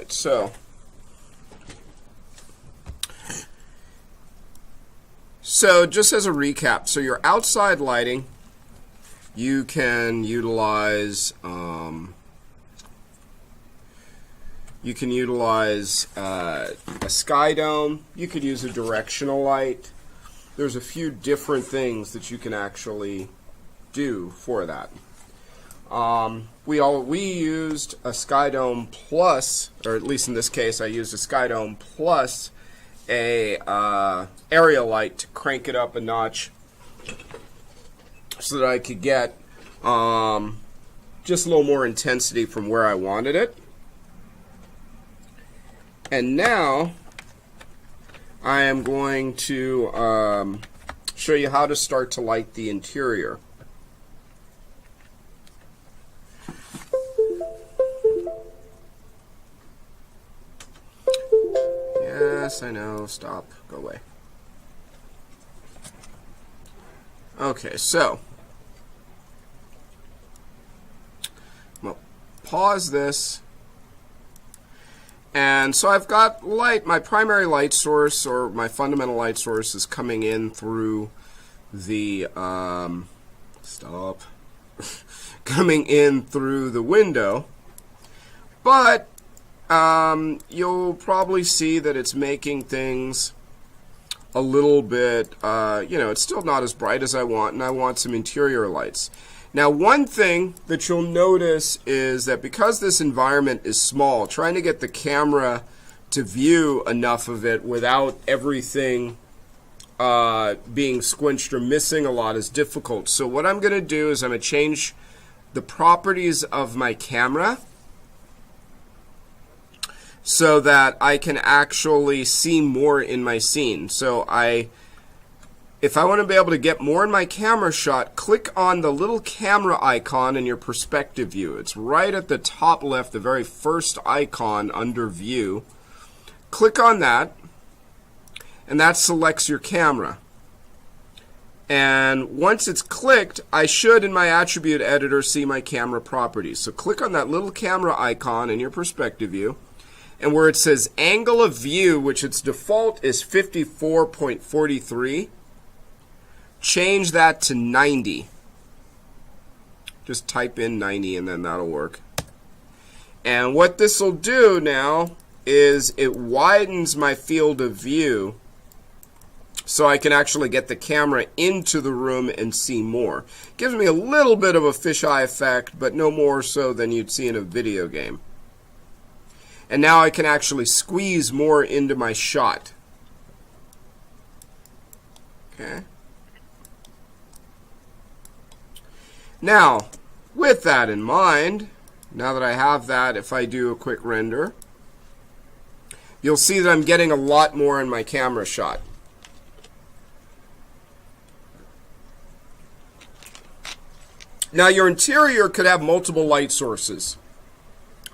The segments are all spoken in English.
right, so just as a recap, so your outside lighting, you can utilize a sky dome. You could use a directional light. There's a few different things that you can actually do for that. We used a sky dome plus, or at least in this case, I used a sky dome plus a area light to crank it up a notch, so that I could get just a little more intensity from where I wanted it. And now I am going to show you how to start to light the interior. Yes, I know. Stop. Go away. Okay, so I'm going to pause this. And so I've got light, my primary light source, or my fundamental light source, is coming in through the, coming in through the window. But you'll probably see that it's making things a little bit, it's still not as bright as I want, and I want some interior lights. Now, one thing that you'll notice is that because this environment is small, trying to get the camera to view enough of it without everything being squinched or missing a lot is difficult. So what I'm going to do is I'm going to change the properties of my camera so that I can actually see more in my scene. So if I want to be able to get more in my camera shot, click on the little camera icon in your perspective view. It's right at the top left, the very first icon under view. Click on that, and that selects your camera. And once it's clicked, I should, in my attribute editor, see my camera properties. So click on that little camera icon in your perspective view, and where it says angle of view, which its default is 54.43, change that to 90. Just type in 90 and then that'll work. And what this will do now is it widens my field of view so I can actually get the camera into the room and see more. Gives me a little bit of a fisheye effect, but no more so than you'd see in a video game. And now I can actually squeeze more into my shot. Okay. Now, with that in mind, now that I have that, if I do a quick render, you'll see that I'm getting a lot more in my camera shot. Now, your interior could have multiple light sources.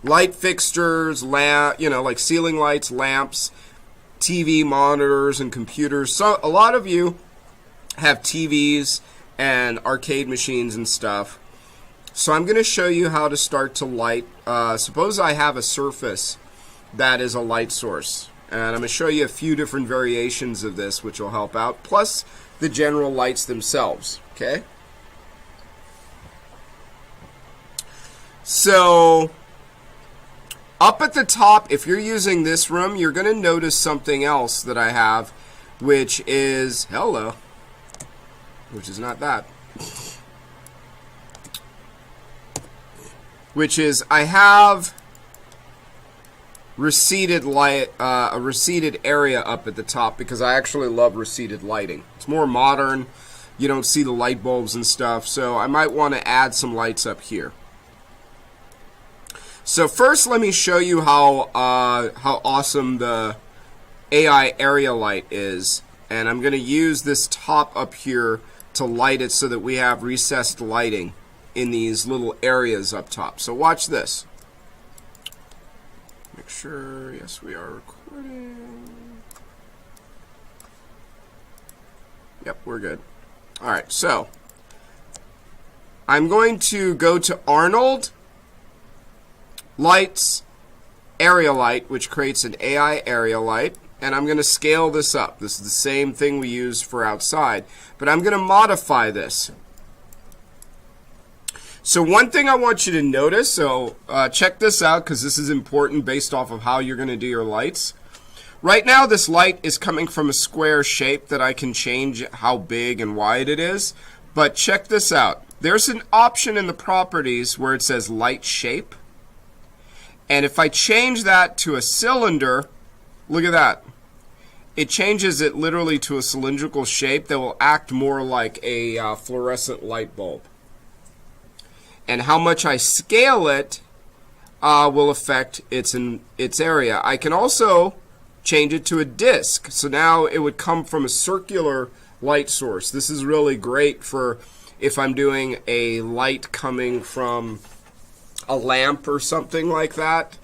Light fixtures, like ceiling lights, lamps, TV monitors, and computers. So a lot of you have TVs and arcade machines and stuff. So I'm going to show you how to start to light. Suppose I have a surface that is a light source. And I'm going to show you a few different variations of this, which will help out, plus the general lights themselves. Okay? So up at the top, if you're using this room, you're going to notice something else that I have, which is, which is not that, which is I have receded light, a receded area up at the top, because I actually love receded lighting. It's more modern. You don't see the light bulbs and stuff, so I might want to add some lights up here. So first, let me show you how awesome the AiAreaLight is, and I'm going to use this top up here to light it so that we have recessed lighting in these little areas up top. So watch this. Make sure, yes, we are recording. Yep, we're good. All right, so I'm going to go to Arnold Lights, area light, which creates an AI area light. And I'm going to scale this up. This is the same thing we use for outside, but I'm going to modify this. So one thing I want you to notice, so check this out because this is important based off of how you're going to do your lights. Right now this light is coming from a square shape that I can change how big and wide it is. But check this out. There's an option in the properties where it says light shape. And if I change that to a cylinder, look at that. It changes it literally to a cylindrical shape that will act more like a fluorescent light bulb. And how much I scale it will affect its area. I can also change it to a disc. So now it would come from a circular light source. This is really great for if I'm doing a light coming from a lamp or something like that,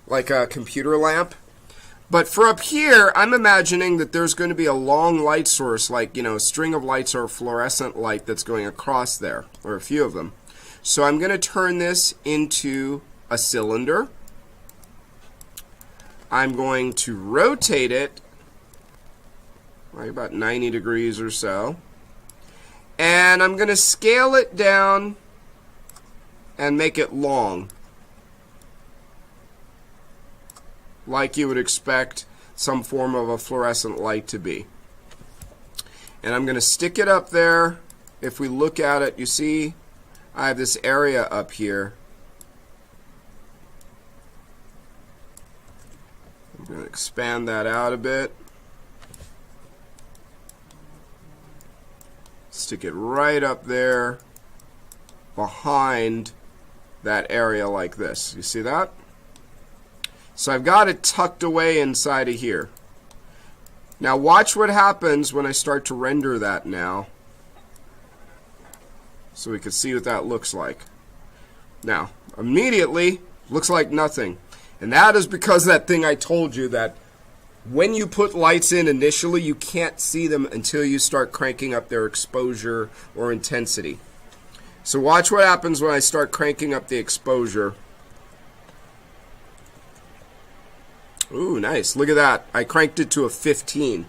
like a computer lamp. But for up here, I'm imagining that there's going to be a long light source, like, you know, a string of lights or a fluorescent light that's going across there, or a few of them. So I'm going to turn this into a cylinder. I'm going to rotate it right about 90 degrees or so. And I'm going to scale it down and make it long, like you would expect some form of a fluorescent light to be. And I'm going to stick it up there. If we look at it, you see I have this area up here. I'm going to expand that out a bit. Stick it right up there behind that area like this. You see that? So I've got it tucked away inside of here. Now watch what happens when I start to render that now, so we can see what that looks like. Now immediately looks like nothing, and that is because that thing I told you that when you put lights in initially, you can't see them until you start cranking up their exposure or intensity. So watch what happens when I start cranking up the exposure. Ooh, nice. Look at that. I cranked it to a 15.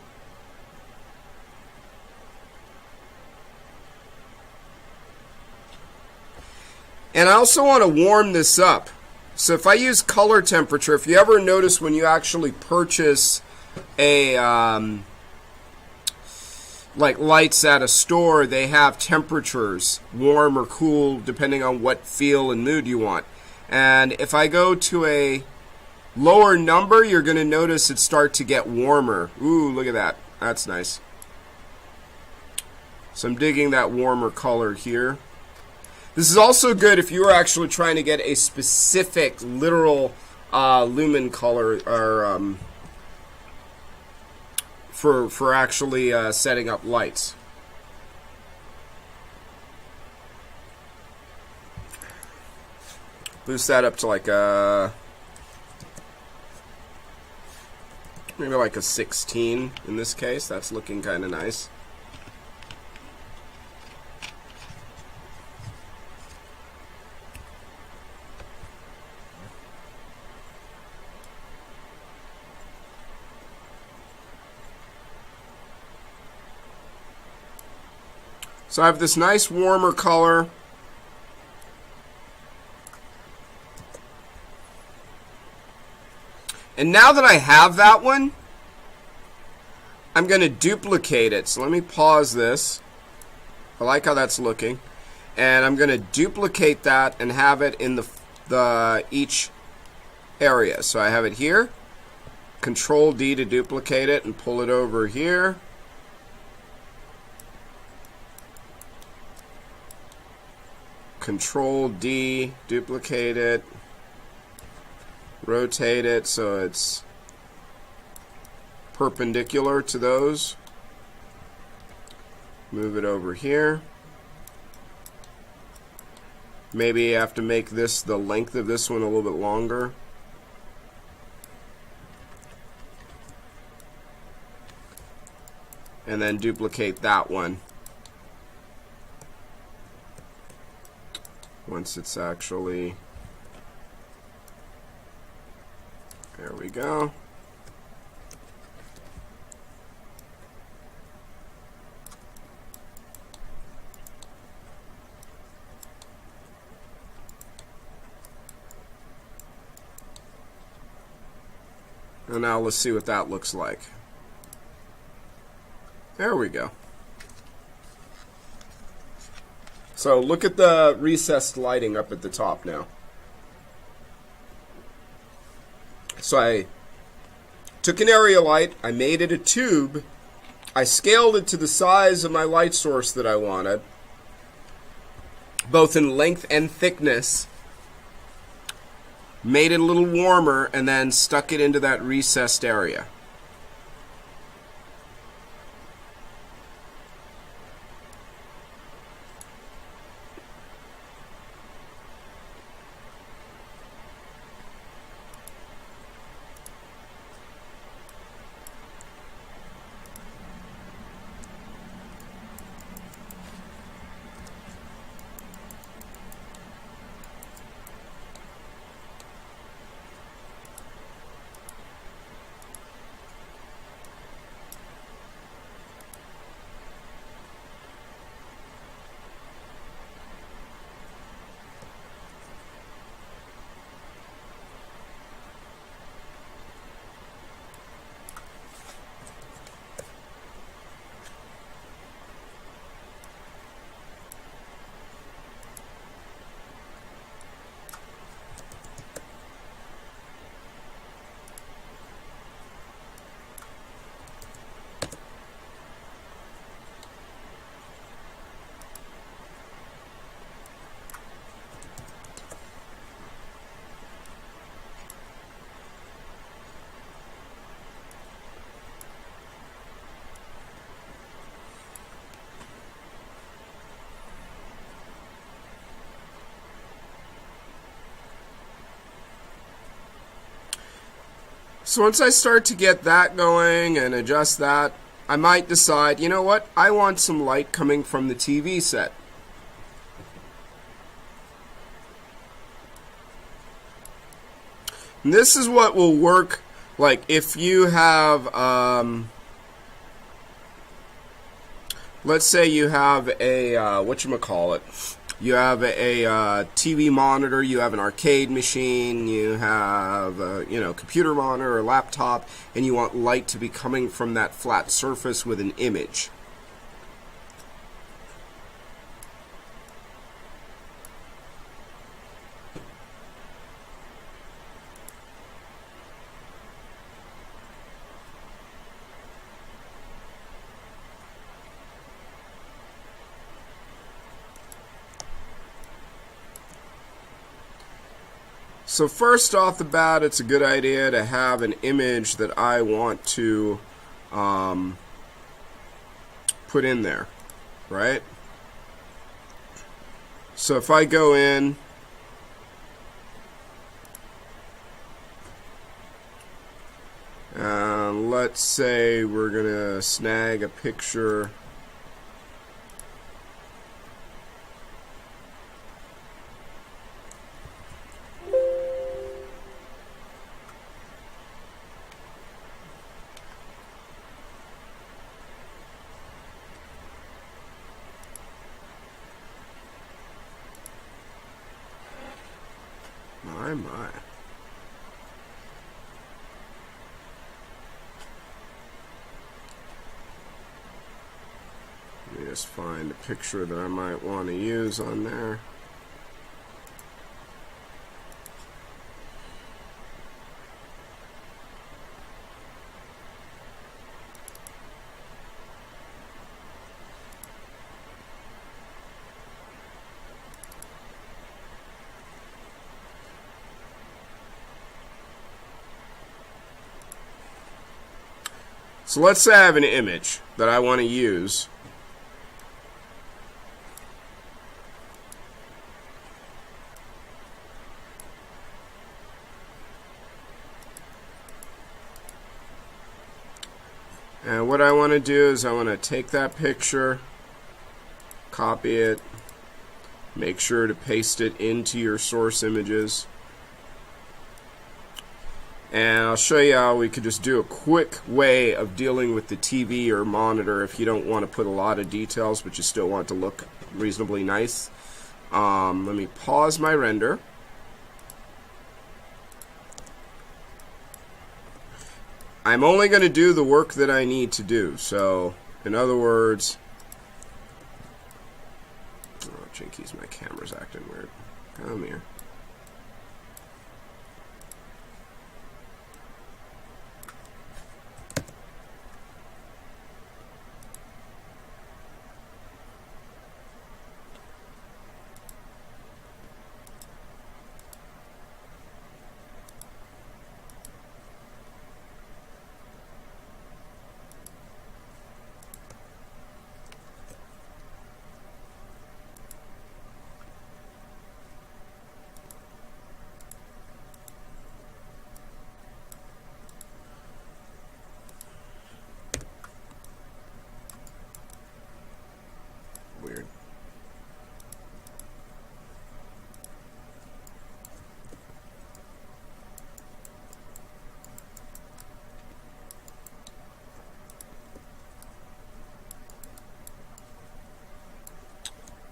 And I also want to warm this up. So if I use color temperature, if you ever notice when you actually purchase a like lights at a store, they have temperatures, warm or cool, depending on what feel and mood you want. And if I go to a lower number, you're going to notice it start to get warmer. Ooh, look at that. That's nice. So I'm digging that warmer color here. This is also good if you are actually trying to get a specific literal lumen color, or for actually setting up lights. Boost that up to like a maybe like a 16 in this case. That's looking kind of nice. So I have this nice warmer color. And now that I have that one, I'm going to duplicate it. So let me pause this. I like how that's looking. And I'm going to duplicate that and have it in the each area. So I have it here. Control D to duplicate it and pull it over here. Control D, duplicate it, rotate it so it's perpendicular to those. Move it over here. Maybe I have to make this, the length of this one, a little bit longer. And then duplicate that one once it's actually There we go. And now let's see what that looks like. There we go. So look at the recessed lighting up at the top now. So I took an area light, I made it a tube, I scaled it to the size of my light source that I wanted, both in length and thickness, made it a little warmer, and then stuck it into that recessed area. So once I start to get that going and adjust that, I might decide, you know what, I want some light coming from the TV set. And this is what will work, like if you have, let's say you have a, whatchamacallit, you have a TV monitor, you have an arcade machine, you have a, computer monitor or laptop, and you want light to be coming from that flat surface with an image. So first off the bat, it's a good idea to have an image that I want to put in there, right? So if I go in, let's say we're going to snag a picture. My. Let me just find a picture that I might want to use on there. So let's say I have an image that I want to use. And what I want to do is I want to take that picture, copy it, make sure to paste it into your source images. And I'll show you how we could just do a quick way of dealing with the TV or monitor if you don't want to put a lot of details but you still want it to look reasonably nice. Let me pause my render. I'm only going to do the work that I need to do. So, in other words, oh, jinkies, my camera's acting weird. Come here. Weird.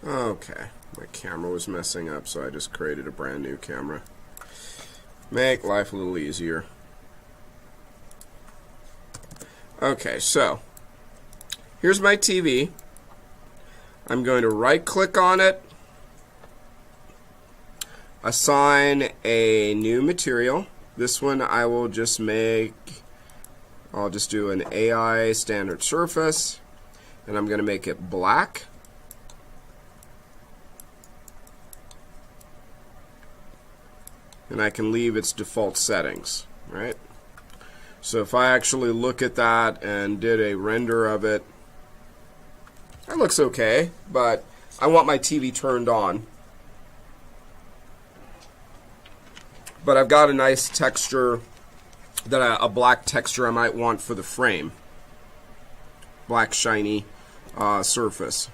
Okay, my camera was messing up, so I just created a brand new camera. Make life a little easier. Okay, so here's my TV. I'm going to right-click on it, assign a new material. This one I will just make, I'll just do an AI standard surface, and I'm going to make it black. And I can leave its default settings, right? So if I actually look at that and did a render of it, that looks okay, but I want my TV turned on. But I've got a nice texture, a black texture I might want for the frame. Black shiny surface.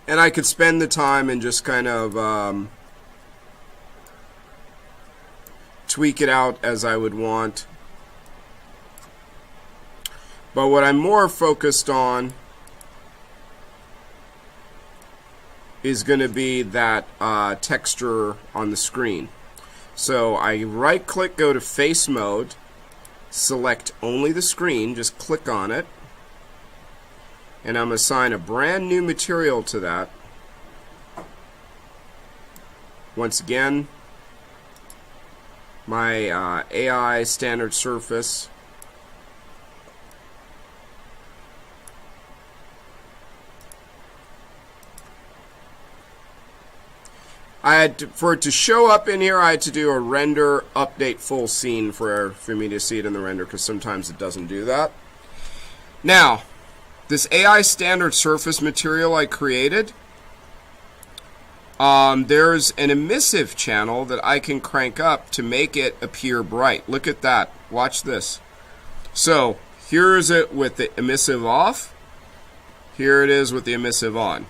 And I could spend the time and just kind of tweak it out as I would want. But what I'm more focused on is going to be that texture on the screen. So I right click, go to face mode, select only the screen, just click on it, and I'm going to assign a brand new material to that. Once again, my AI standard surface. For it to show up in here, I had to do a render update full scene for me to see it in the render, because sometimes it doesn't do that. Now, this AI standard surface material I created, there's an emissive channel that I can crank up to make it appear bright. Look at that. Watch this. So here is it with the emissive off. Here it is with the emissive on.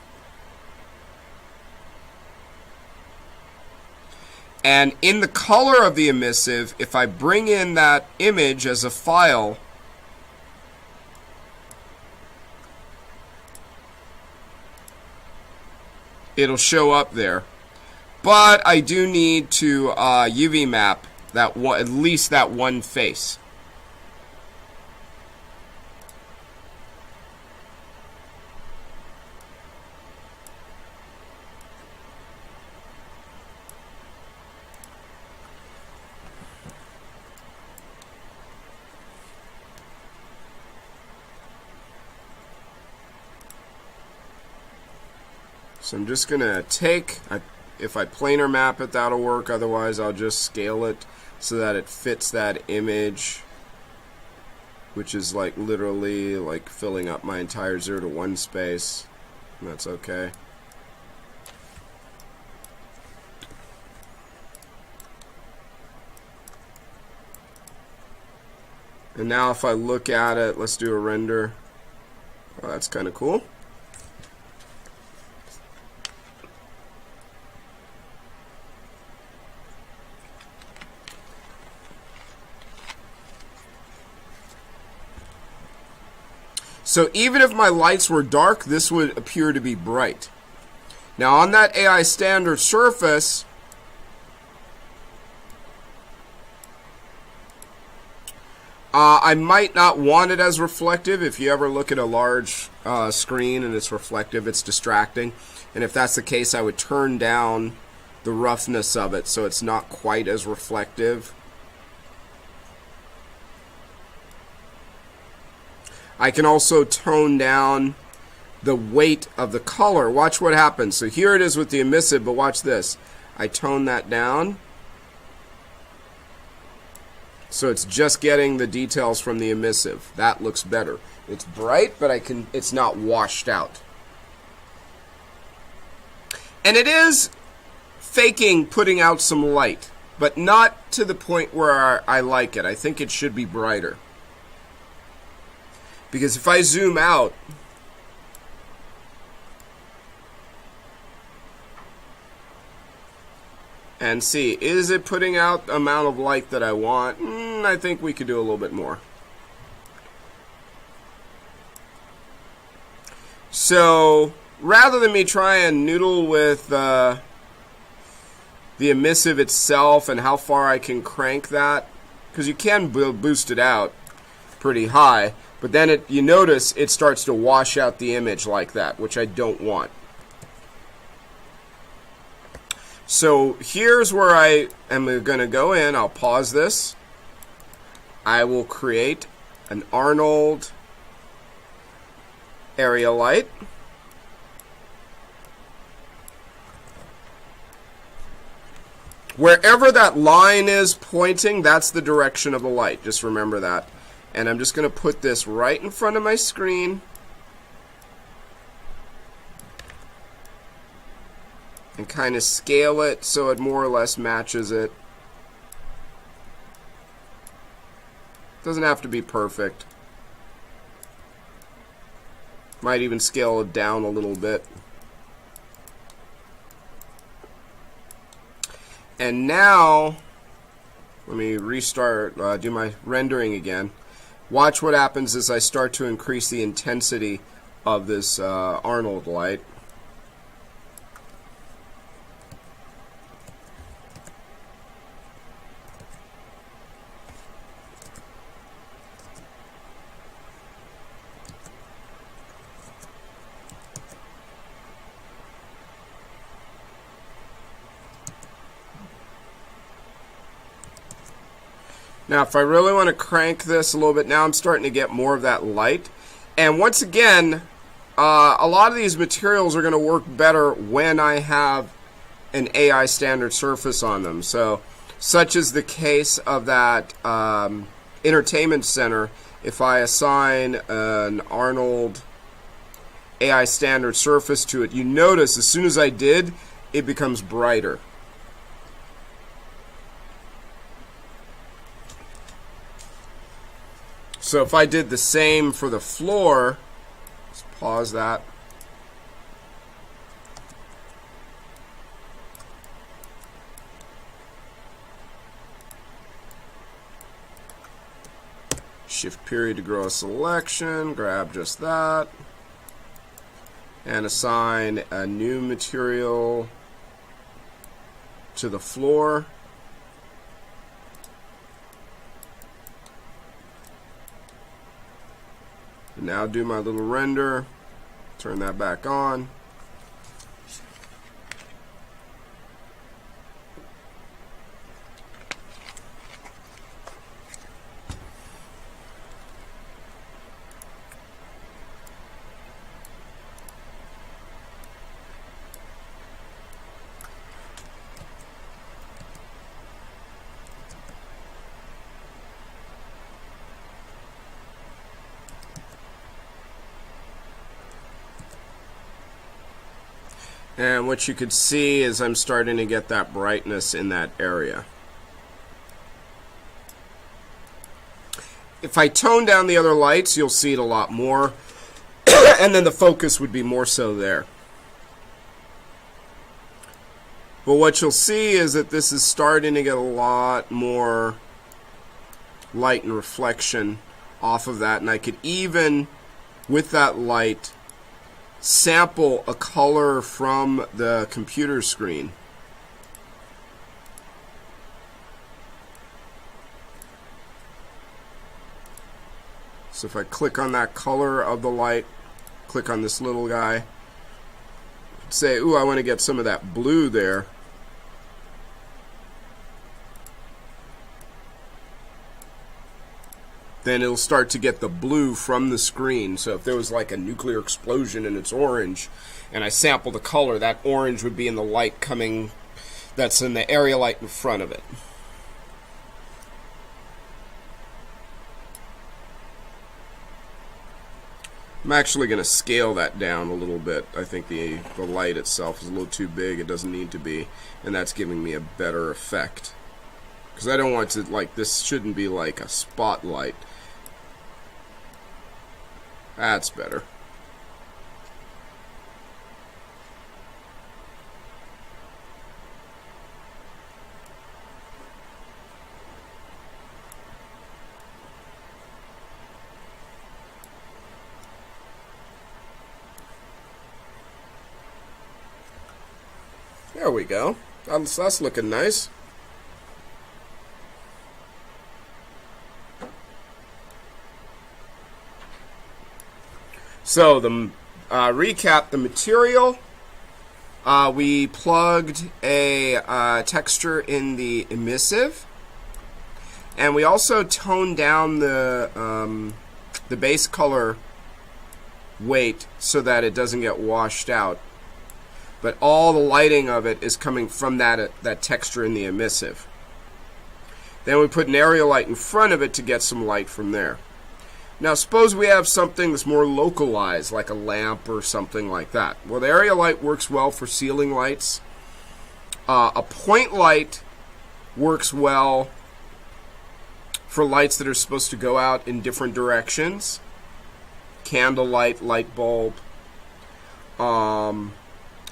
And in the color of the emissive, if I bring in that image as a file, it'll show up there. But I do need to UV map that one, at least that one face. So I'm just going to take, if I planar map it, that'll work. Otherwise, I'll just scale it so that it fits that image, which is like literally like filling up my entire 0 to 1 space. And that's okay. And now if I look at it, let's do a render. Oh, that's kind of cool. So even if my lights were dark, this would appear to be bright. Now on that AI standard surface, I might not want it as reflective. If you ever look at a large screen and it's reflective, it's distracting. And if that's the case, I would turn down the roughness of it so it's not quite as reflective. I can also tone down the weight of the color. Watch what happens. So here it is with the emissive, but watch this. I tone that down. So it's just getting the details from the emissive. That looks better. It's bright, but it's not washed out. And it is faking putting out some light, but not to the point where I like it. I think it should be brighter. Because if I zoom out, and see, is it putting out the amount of light that I want? I think we could do a little bit more. So rather than me try and noodle with the emissive itself and how far I can crank that, because you can boost it out pretty high, but then you notice it starts to wash out the image like that, which I don't want. So here's where I am going to go in. I'll pause this. I will create an Arnold area light. Wherever that line is pointing, that's the direction of the light. Just remember that. And I'm just going to put this right in front of my screen. And kind of scale it so it more or less matches it. Doesn't have to be perfect. Might even scale it down a little bit. And now, let me restart, do my rendering again. Watch what happens as I start to increase the intensity of this Arnold light. Now, if I really want to crank this a little bit, now I'm starting to get more of that light. And once again, a lot of these materials are going to work better when I have an AI standard surface on them. So, such is the case of that entertainment center. If I assign an Arnold AI standard surface to it, you notice as soon as I did, it becomes brighter. So if I did the same for the floor, let's pause that. Shift period to grow a selection, grab just that, and assign a new material to the floor. Now do my little render, turn that back on. And what you could see is I'm starting to get that brightness in that area. If I tone down the other lights, you'll see it a lot more. And then the focus would be more so there. But what you'll see is that this is starting to get a lot more light and reflection off of that. And I could even with that light, sample a color from the computer screen. So if I click on that color of the light, click on this little guy, say, ooh, I want to get some of that blue there. Then it'll start to get the blue from the screen. So if there was like a nuclear explosion and it's orange, and I sample the color, that orange would be in the light coming, that's in the area light in front of it. I'm actually going to scale that down a little bit. I think the light itself is a little too big. It doesn't need to be. And that's giving me a better effect. Because I don't want to, like, this shouldn't be like a spotlight. That's better. There we go. That's looking nice. So the recap the material. We plugged a texture in the emissive, and we also toned down the base color weight so that it doesn't get washed out. But all the lighting of it is coming from that texture in the emissive. Then we put an area light in front of it to get some light from there. Now suppose we have something that's more localized, like a lamp or something like that. Well, the area light works well for ceiling lights. A point light works well for lights that are supposed to go out in different directions. Candle light, light bulb.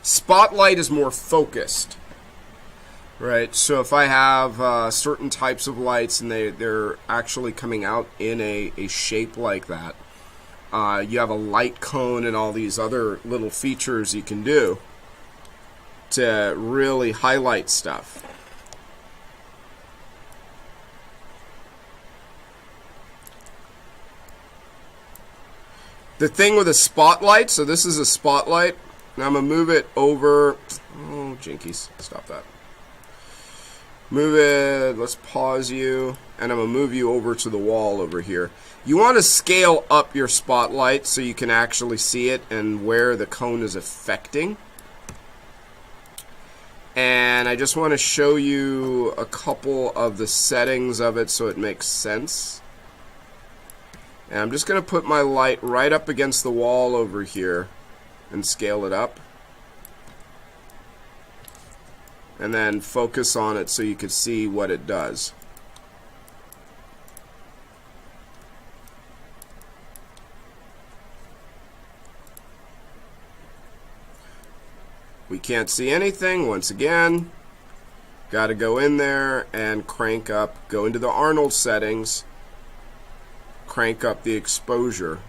Spotlight is more focused, right? So if I have certain types of lights and they're actually coming out in a shape like that, you have a light cone and all these other little features you can do to really highlight stuff. The thing with a spotlight, so this is a spotlight. Now I'm going to move it over. Oh, jinkies. Stop that. Move it. Let's pause you. And I'm going to move you over to the wall over here. You want to scale up your spotlight so you can actually see it and where the cone is affecting. And I just want to show you a couple of the settings of it so it makes sense. And I'm just going to put my light right up against the wall over here and scale it up, and then focus on it so you can see what it does. We can't see anything. Once again, got to go in there and crank up, go into the Arnold settings, crank up the exposure.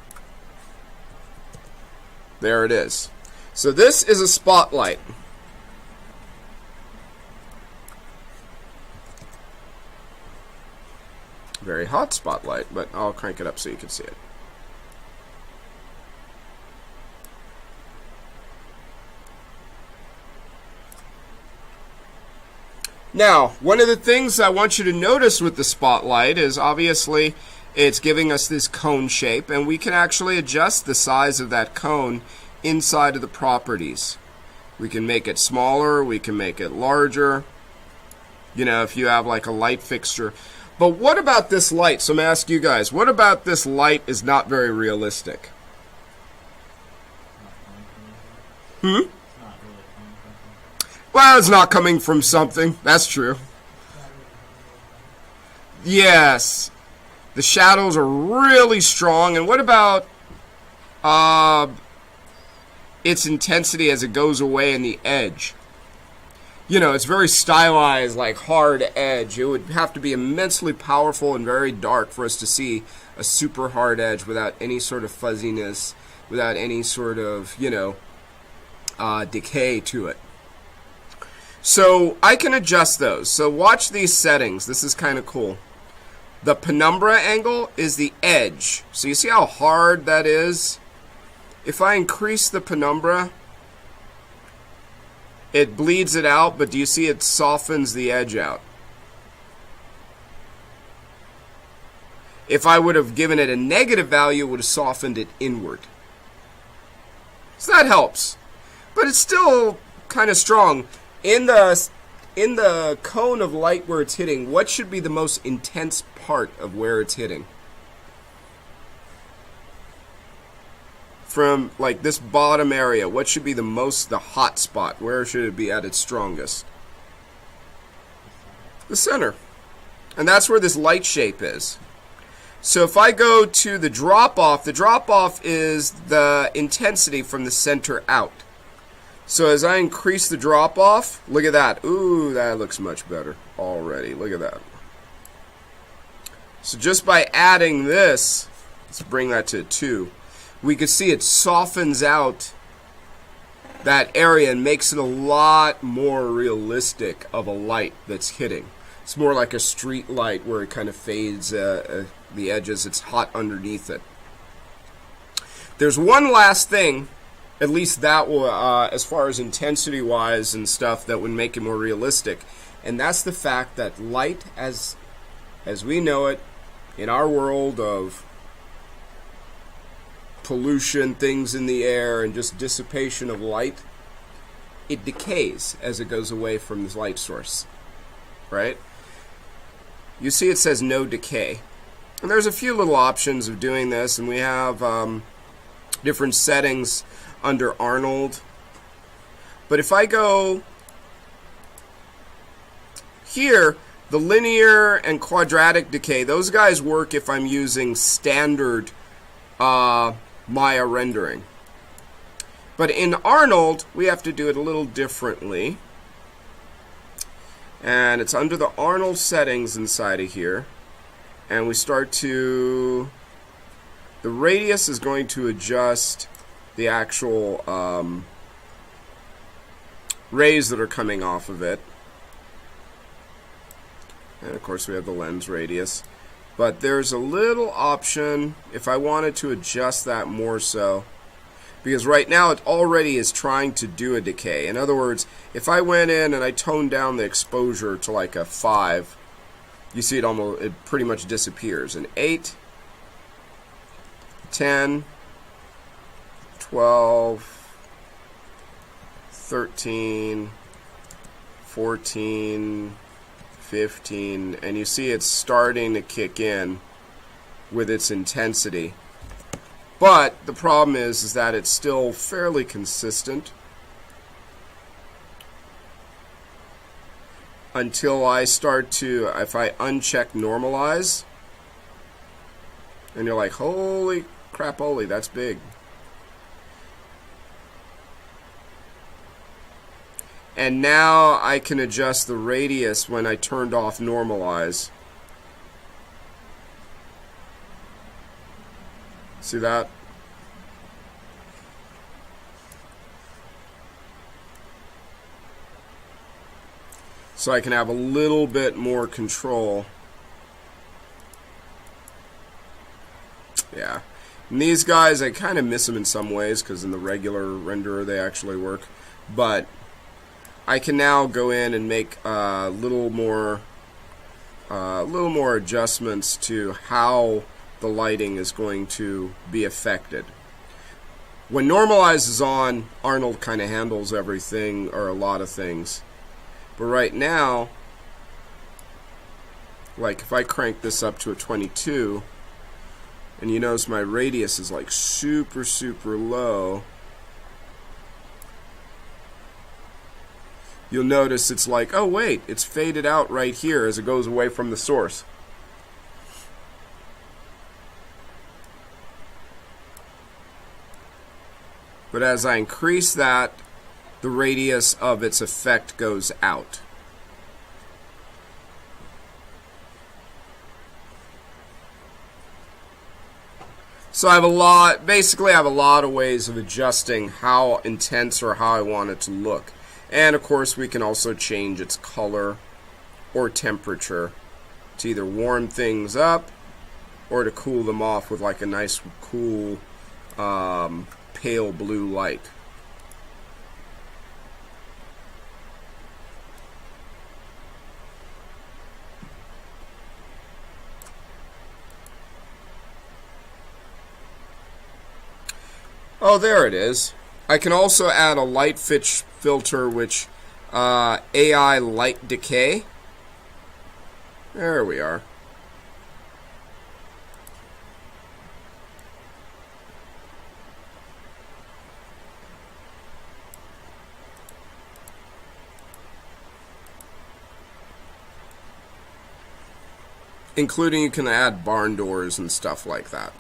There it is. So this is a spotlight. Very hot spotlight, but I'll crank it up so you can see it. Now, one of the things I want you to notice with the spotlight is obviously it's giving us this cone shape, and we can actually adjust the size of that cone inside of the properties. We can make it smaller, we can make it larger, you know, if you have like a light fixture. But what about this light? So I'm going to ask you guys, what about this light is not very realistic? Well, it's not coming from something. That's true. Yes. The shadows are really strong. And what about its intensity as it goes away in the edge? you know, it's very stylized, like hard edge. It would have to be immensely powerful and very dark for us to see a super hard edge without any sort of fuzziness, without any sort of, you know, decay to it. So I can adjust those. So watch these settings. This is kind of cool. The penumbra angle is the edge. So you see how hard that is? If I increase the penumbra, it bleeds it out, but do you see it softens the edge out? If I would have given it a negative value, it would have softened it inward. So that helps. But it's still kind of strong. In the cone of light where it's hitting, what should be the most intense part of where it's hitting? From like this bottom area, what should be the hot spot? Where should it be at its strongest? The center. And that's where this light shape is. So if I go to the drop-off is the intensity from the center out. So as I increase the drop-off, look at that. Ooh, that looks much better already. Look at that. So just by adding this, let's bring that to 2. We can see it softens out that area and makes it a lot more realistic of a light that's hitting. It's more like a street light where it kind of fades the edges. It's hot underneath it. There's one last thing, at least that will, as far as intensity-wise and stuff, that would make it more realistic, and that's the fact that light, as we know it, in our world of pollution, things in the air, and just dissipation of light, it decays as it goes away from this light source, right? You see it says no decay. And there's a few little options of doing this, and we have different settings under Arnold. But if I go here, the linear and quadratic decay, those guys work if I'm using standard Maya rendering. But in Arnold, we have to do it a little differently. And it's under the Arnold settings inside of here. And we start to... The radius is going to adjust the actual rays that are coming off of it. And of course we have the lens radius. But there's a little option if I wanted to adjust that more so. Because right now it already is trying to do a decay. In other words, if I went in and I toned down the exposure to like a 5, you see it pretty much disappears. An 8, 10, 12, 13, 14, 15, and you see it's starting to kick in with its intensity. But the problem is that it's still fairly consistent until I start to, if I uncheck normalize, and you're like, holy crapoly, that's big. And now I can adjust the radius when I turned off normalize. See that? So I can have a little bit more control. Yeah. And these guys, I kind of miss them in some ways because in the regular renderer they actually work. But I can now go in and make a little more adjustments to how the lighting is going to be affected. When normalize is on, Arnold kind of handles everything or a lot of things. But right now, like if I crank this up to a 22, and you notice my radius is like super, super low, you'll notice it's like, oh wait, it's faded out right here as it goes away from the source. But as I increase that the radius of its effect goes out. So I have a lot, basically I have a lot of ways of adjusting how intense or how I want it to look. And of course we can also change its color or temperature to either warm things up or to cool them off with like a nice cool pale blue light. Oh, there it is. I can also add a light filter, which AI light decay. There we are. Including you can add barn doors and stuff like that.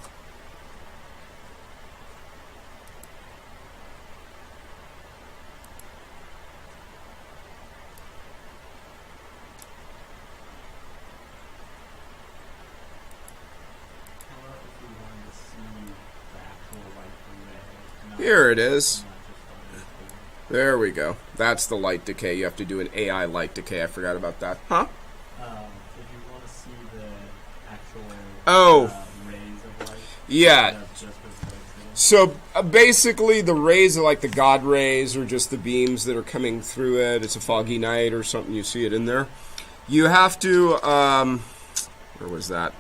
Here it is. There we go. That's the light decay. You have to do an AI light decay. I forgot about that. Huh? If you want to see the actual rays of light. Yeah. So basically the rays are like the God rays or just the beams that are coming through it. It's a foggy night or something. You see it in there. You have to, where was that?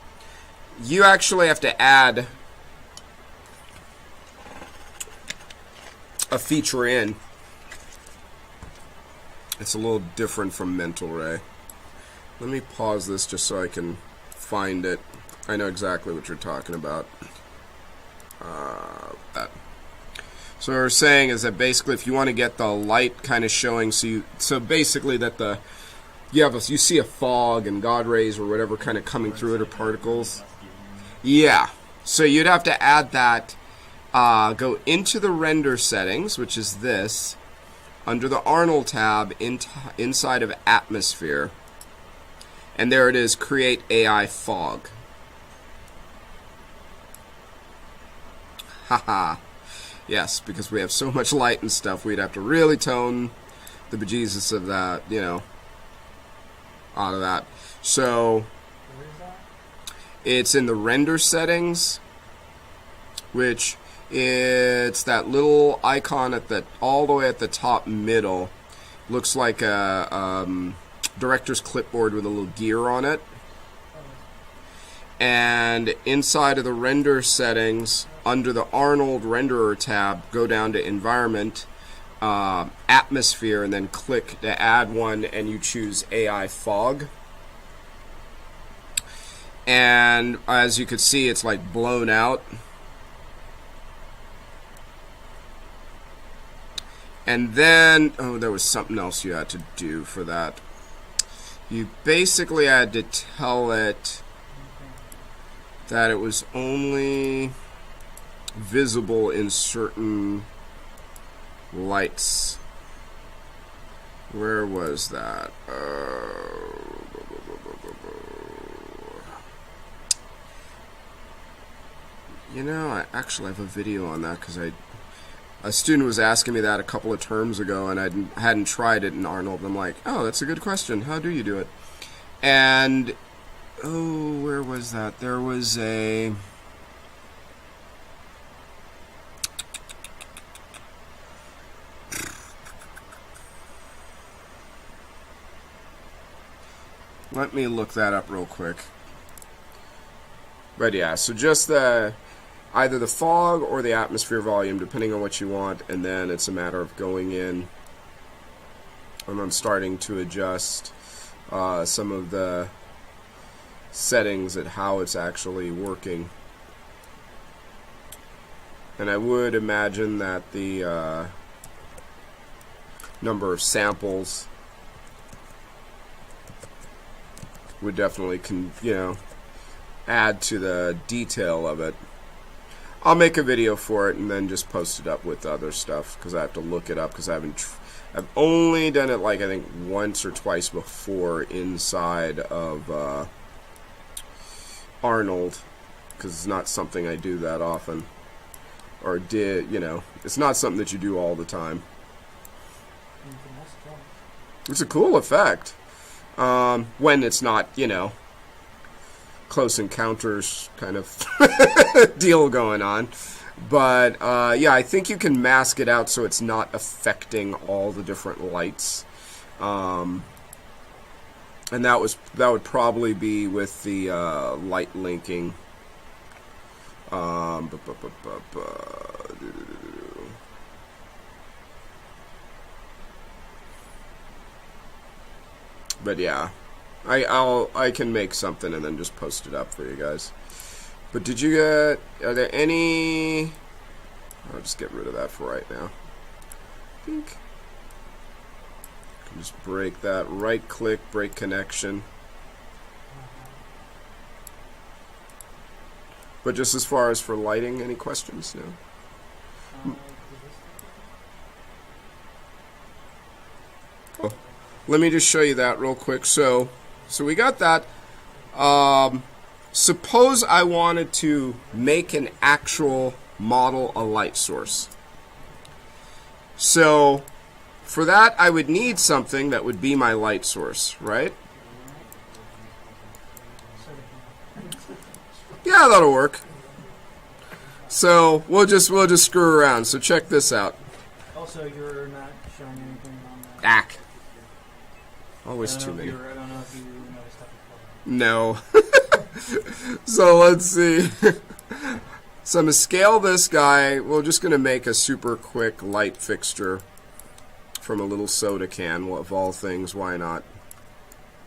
You actually have to add a feature in. It's a little different from mental ray. Let me pause this just so I can find it. I know exactly what you're talking about. That. So what we're saying is that basically if you want to get the light kind of showing, so basically that you see a fog and God rays or whatever kind of coming through it or particles. Yeah. So you'd have to add that. Go into the render settings, which is this, under the Arnold tab inside of atmosphere, and there it is, create AI fog. Haha. Yes, because we have so much light and stuff, we'd have to really tone the bejesus of that, you know, out of that. So it's in the render settings, which it's that little icon at the all the way at the top middle. Looks like a director's clipboard with a little gear on it. And inside of the render settings, under the Arnold renderer tab, go down to environment, atmosphere, and then click to add one, and you choose AI fog. And as you can see, it's like blown out. And then, oh, there was something else you had to do for that. You basically had to tell it that it was only visible in certain lights. Where was that? You know, I actually have a video on that because a student was asking me that a couple of terms ago, and I hadn't tried it in Arnold. I'm like, oh, that's a good question. How do you do it? And, oh, where was that? There was a... Let me look that up real quick. But yeah, so just the... either the fog or the atmosphere volume, depending on what you want, and then it's a matter of going in, and I'm starting to adjust some of the settings at how it's actually working. And I would imagine that the number of samples would definitely, add to the detail of it. I'll make a video for it and then just post it up with other stuff because I have to look it up because I haven't I've only done it like I think once or twice before inside of Arnold, because it's not something I do that often, or did, you know, it's not something that you do all the time. It's a cool effect when it's not, you know, close encounters kind of deal going on. But yeah, I think you can mask it out so it's not affecting all the different lights. And that would probably be with the light linking. But yeah, I can make something and then just post it up for you guys. But did you get? Are there any? I'll just get rid of that for right now. I think I can just break that. Right click, break connection. But just as far as for lighting, any questions? No. Oh, let me just show you that real quick. So we got that. Suppose I wanted to make an actual model a light source. So for that, I would need something that would be my light source, right? Yeah, that'll work. So we'll just screw around. So check this out. Also, you're not showing anything on that. Ack. Always too many. I don't know if you noticed that before. No. So let's see. So I'm going to scale this guy. We're just going to make a super quick light fixture from a little soda can. Well, of all things, why not?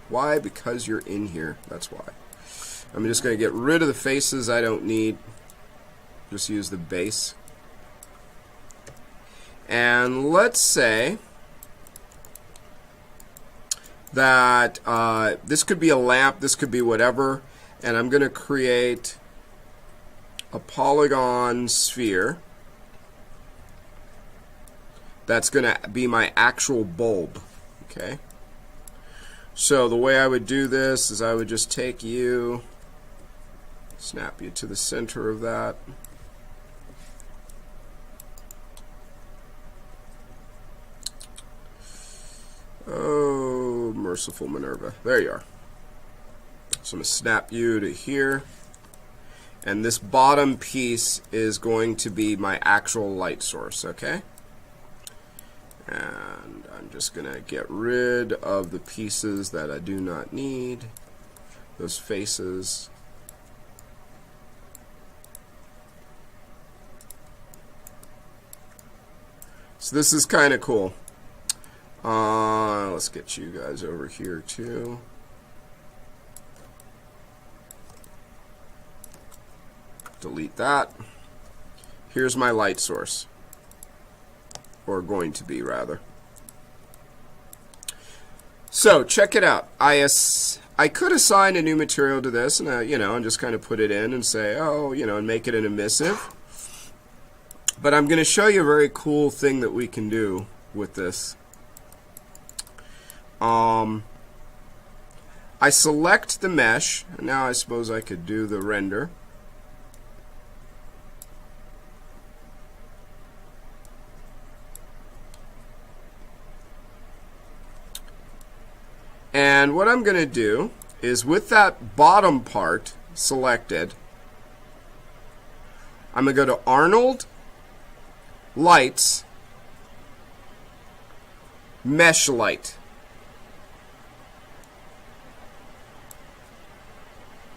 Why? Because you're in here. That's why. I'm just going to get rid of the faces I don't need. Just use the base. And let's say that this could be a lamp, this could be whatever, and I'm going to create a polygon sphere that's going to be my actual bulb. Okay. So the way I would do this is I would just take you, snap you to the center of that. Oh, merciful Minerva. There you are. So I'm going to snap you to here. And this bottom piece is going to be my actual light source, okay? And I'm just going to get rid of the pieces that I do not need. Those faces. So this is kind of cool. Let's get you guys over here too. Delete that. Here's my light source. Or going to be, rather. So, check it out. I could assign a new material to this, and you know, and just kind of put it in and say, oh, you know, and make it an emissive. But I'm going to show you a very cool thing that we can do with this. I select the mesh, and now I suppose I could do the render. And what I'm going to do is with that bottom part selected, I'm going to go to Arnold, Lights, Mesh Light.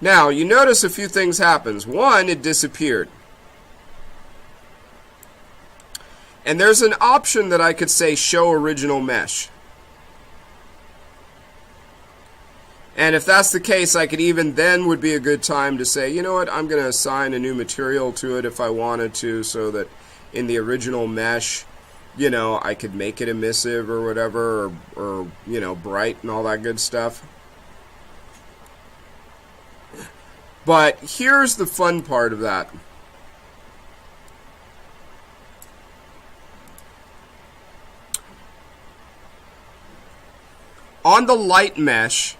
Now, you notice a few things happens. One, it disappeared. And there's an option that I could say show original mesh. And if that's the case, I could even then would be a good time to say, you know what, I'm going to assign a new material to it if I wanted to, so that in the original mesh, you know, I could make it emissive or whatever, or you know, bright and all that good stuff. But here's the fun part of that. on the light mesh,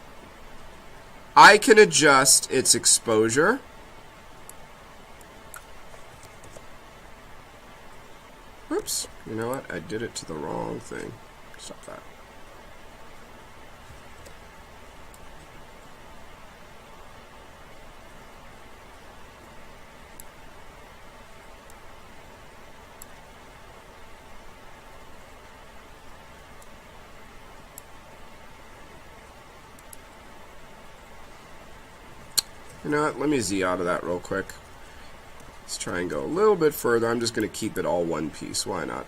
I can adjust its exposure. Oops, you know what? I did it to the wrong thing. Stop that. You know what? Let me Z out of that real quick. Let's try and go a little bit further. I'm just going to keep it all one piece. Why not?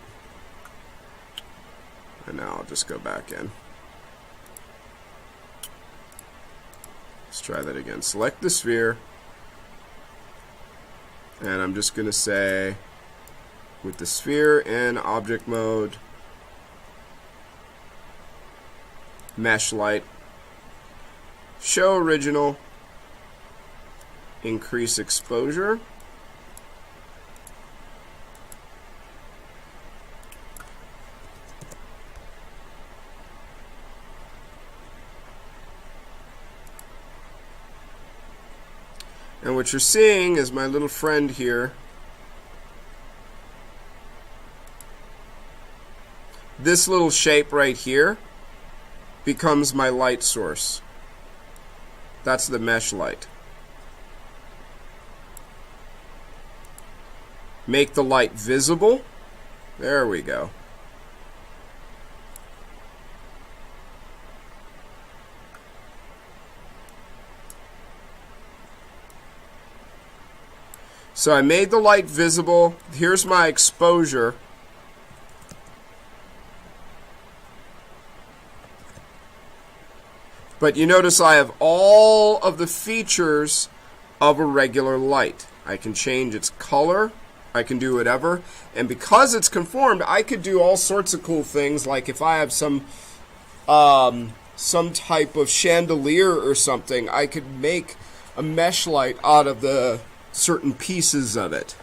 And now I'll just go back in. Let's try that again. Select the sphere. And I'm just going to say, with the sphere in object mode, mesh light, show original, increase exposure. And what you're seeing is my little friend here. This little shape right here becomes my light source. That's the mesh light. Make the light visible. There we go. So I made the light visible. Here's my exposure. But you notice I have all of the features of a regular light. I can change its color. I can do whatever. And because it's conformed, I could do all sorts of cool things. Like if I have some type of chandelier or something, I could make a mesh light out of the certain pieces of it.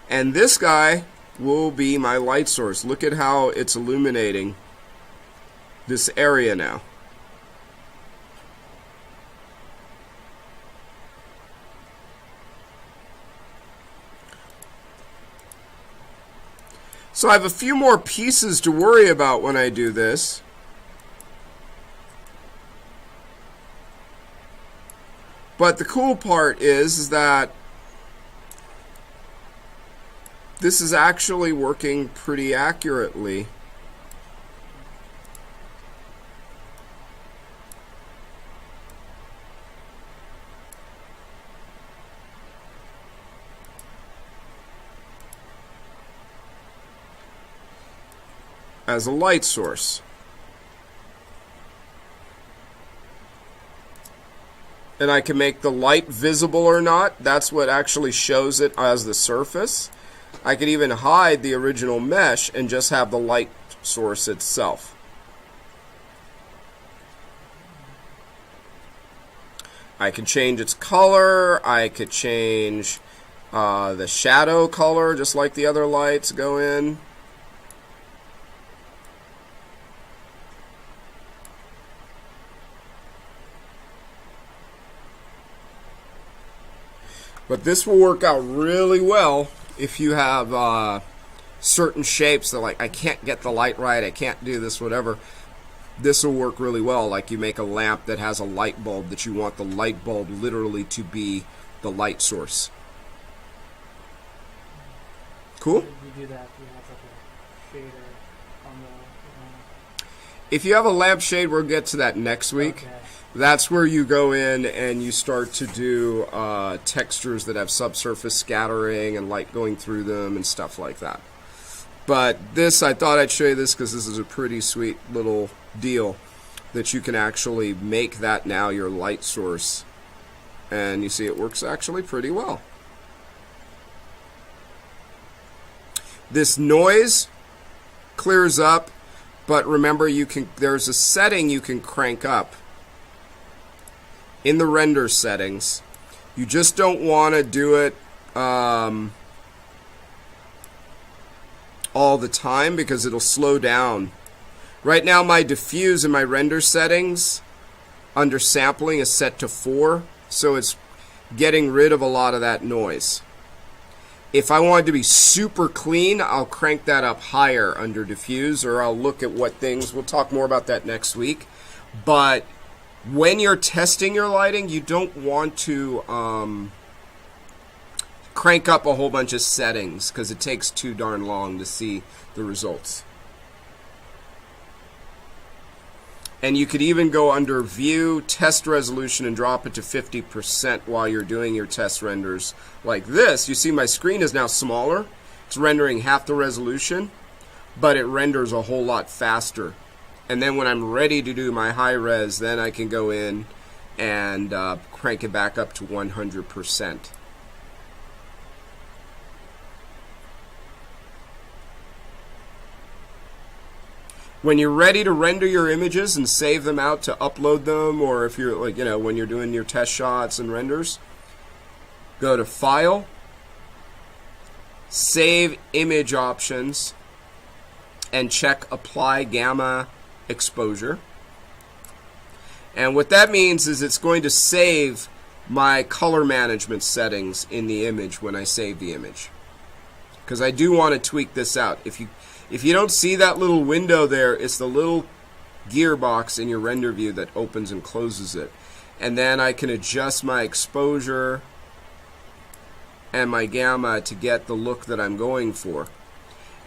And this guy will be my light source. Look at how it's illuminating this area now. So I have a few more pieces to worry about when I do this. But the cool part is that this is actually working pretty accurately. As a light source. And I can make the light visible or not. That's what actually shows it as the surface. I could even hide the original mesh and just have the light source itself. I can change its color. I could change the shadow color just like the other lights go in. But this will work out really well if you have certain shapes that, like, I can't get the light right, I can't do this, whatever. This will work really well. Like you make a lamp that has a light bulb that you want the light bulb literally to be the light source. Cool? You do that, you have like a shader on the... If you have a lamp shade, we'll get to that next week. Okay. That's where you go in and you start to do textures that have subsurface scattering and light going through them and stuff like that. But this, I thought I'd show you this because this is a pretty sweet little deal that you can actually make that now your light source. And you see it works actually pretty well. This noise clears up, but remember there's a setting you can crank up in the render settings. You just don't want to do it all the time because it'll slow down Right now my diffuse in my render settings under sampling is set to 4, so it's getting rid of a lot of that noise. If I want it to be super clean, I'll crank that up higher under diffuse, or I'll look at what things, we'll talk more about that next week. But when you're testing your lighting, you don't want to crank up a whole bunch of settings because it takes too darn long to see the results. And you could even go under View, Test Resolution, and drop it to 50% while you're doing your test renders like this. You see my screen is now smaller. It's rendering half the resolution, but it renders a whole lot faster. And then when I'm ready to do my high res, then I can go in and crank it back up to 100%. When you're ready to render your images and save them out to upload them, or if you're like, when you're doing your test shots and renders, go to File, Save Image Options, and check Apply Gamma Exposure. And what that means is it's going to save my color management settings in the image when I save the image. Because I do want to tweak this out. If you don't see that little window there, it's the little gearbox in your render view that opens and closes it. And then I can adjust my exposure and my gamma to get the look that I'm going for.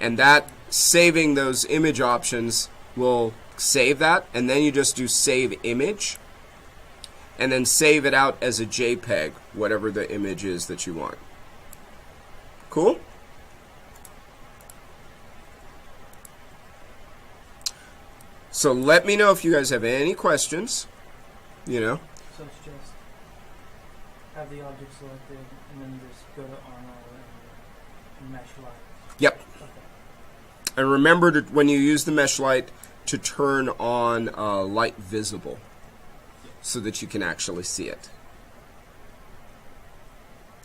And that saving those image options will save that, and then you just do Save Image, and then save it out as a JPEG, whatever the image is that you want. Cool? So let me know if you guys have any questions, So it's just have the object selected and then just go to Arnold and mesh light. Yep. Okay. And remember to, when you use the mesh light, to turn on light visible so that you can actually see it.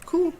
Cool.